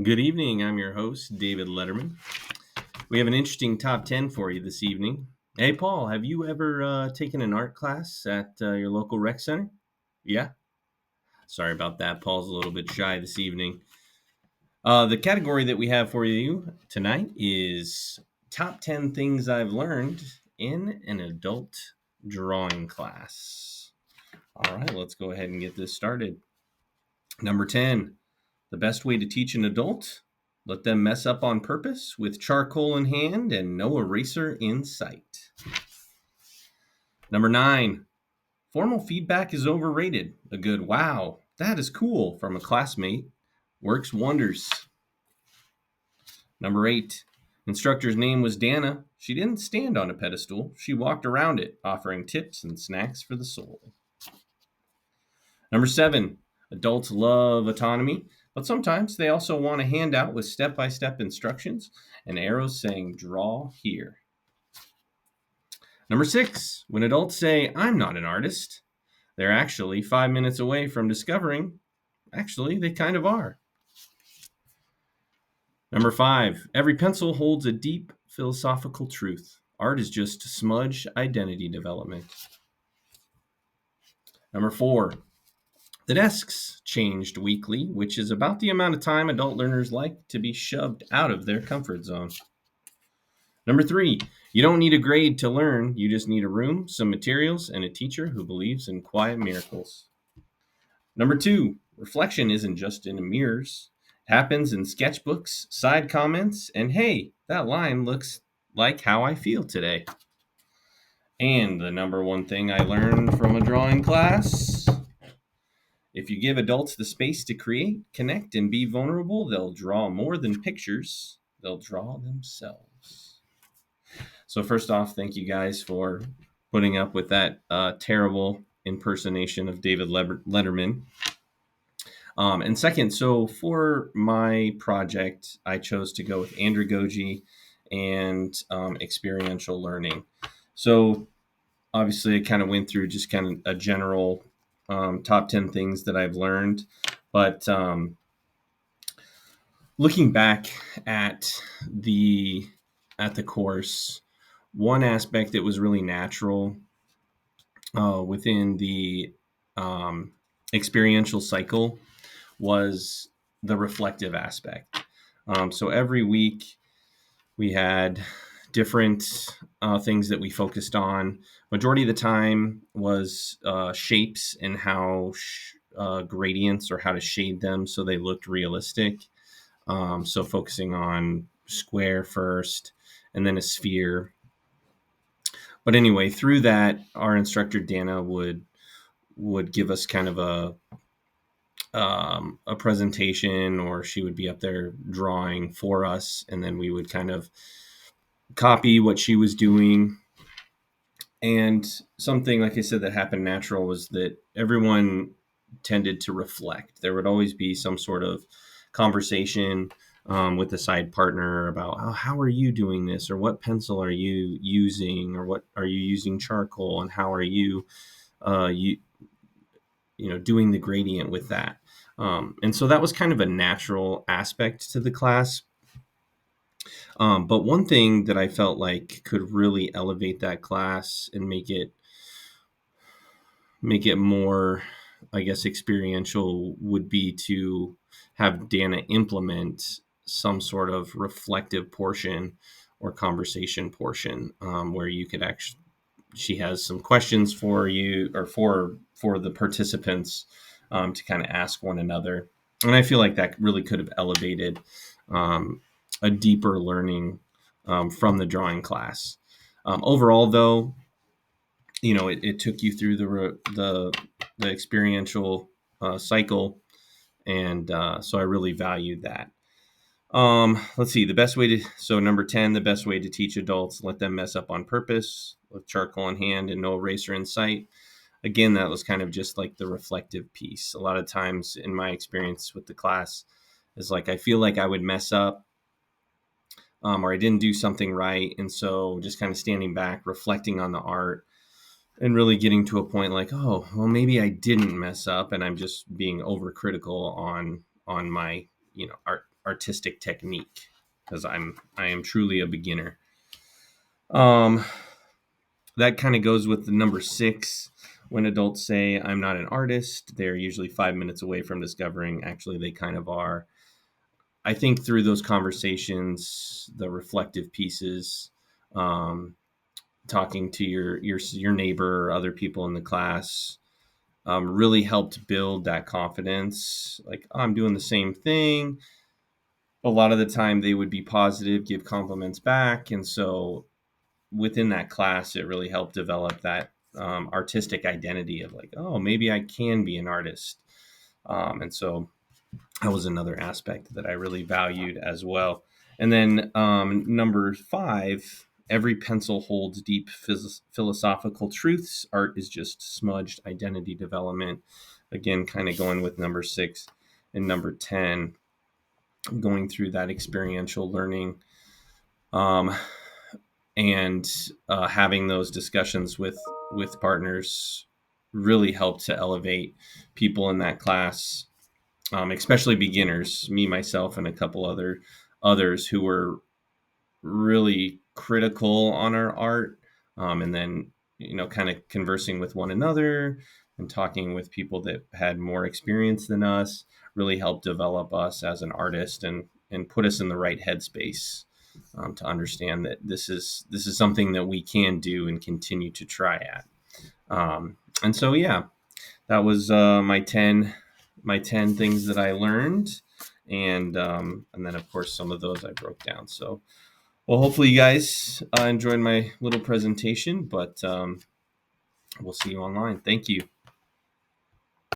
Good evening. I'm your host, David Letterman. We have an interesting top 10 for you this evening. Hey, Paul, have you ever taken an art class at your local rec center? Yeah? Sorry about that. Paul's a little bit shy this evening. The category that we have for you tonight is top 10 things I've learned in an adult drawing class. All right, let's go ahead and get this started. Number 10. The best way to teach an adult? Let them mess up on purpose with charcoal in hand and no eraser in sight. Number 9. Formal feedback is overrated. A good "wow, that is cool" from a classmate works wonders. Number 8. Instructor's name was Dana. She didn't stand on a pedestal. She walked around it, offering tips and snacks for the soul. Number 7. Adults love autonomy, but sometimes they also want a handout with step-by-step instructions and arrows saying "draw here." Number 6. When adults say "I'm not an artist," they're actually 5 minutes away from discovering actually they kind of are. Number 5. Every pencil holds a deep philosophical truth. Art is just smudge identity development. Number 4. The desks changed weekly, which is about the amount of time adult learners like to be shoved out of their comfort zone. Number 3, you don't need a grade to learn. You just need a room, some materials, and a teacher who believes in quiet miracles. Number 2, reflection isn't just in mirrors. It happens in sketchbooks, side comments, and hey, that line looks like how I feel today. And the number one thing I learned from a drawing class: if you give adults the space to create, connect, and be vulnerable, they'll draw more than pictures. They'll draw themselves. So first off, thank you guys for putting up with that terrible impersonation of David Letterman. And second, so for my project, I chose to go with andragogy and experiential learning. So obviously, I kind of went through just kind of a general top 10 things that I've learned. But looking back at the course, one aspect that was really natural within the experiential cycle was the reflective aspect. So every week we had different things that we focused on. Majority of the time was shapes and how gradients, or how to shade them so they looked realistic. So focusing on square first and then a sphere. But anyway, through that, our instructor Dana would give us kind of a presentation, or she would be up there drawing for us, and then we would kind of copy what she was doing. And something, like I said, that happened natural was that everyone tended to reflect. There would always be some sort of conversation with the side partner about, oh, how are you doing this, or what pencil are you using, or what are you using charcoal, and how are you doing the gradient with that. And so that was kind of a natural aspect to the class. But one thing that I felt like could really elevate that class and make it more, I guess, experiential would be to have Dana implement some sort of reflective portion or conversation portion, where you could actually, she has some questions for you, or for the participants, to kind of ask one another. And I feel like that really could have elevated a deeper learning from the drawing class. Overall, though, it took you through the experiential cycle, and so I really valued that. Let's see, so number 10, the best way to teach adults: let them mess up on purpose with charcoal in hand and no eraser in sight. Again, that was kind of just like the reflective piece. A lot of times in my experience with the class is like, I feel like I would mess up, or I didn't do something right. And so just kind of standing back, reflecting on the art, and really getting to a point like, oh, well, maybe I didn't mess up, and I'm just being overcritical on my, artistic technique, because I am truly a beginner. That kind of goes with the number 6. When adults say I'm not an artist, they're usually 5 minutes away from discovering actually they kind of are. I think through those conversations, the reflective pieces, talking to your neighbor or other people in the class, really helped build that confidence. Like, oh, I'm doing the same thing. A lot of the time they would be positive, give compliments back. And so within that class, it really helped develop that artistic identity of like, oh, maybe I can be an artist. And so that was another aspect that I really valued as well. And then number 5, every pencil holds deep philosophical truths. Art is just smudged identity development. Again, kind of going with number 6 and number 10, going through that experiential learning, and having those discussions with partners really helped to elevate people in that class, especially beginners, me, myself, and a couple others who were really critical on our art, and then kind of conversing with one another and talking with people that had more experience than us really helped develop us as an artist and put us in the right headspace, to understand that this is something that we can do and continue to try at. And so yeah, that was my 10 things that I learned, and then of course some of those I broke down. So, well, hopefully you guys enjoyed my little presentation, but we'll see you online. Thank you.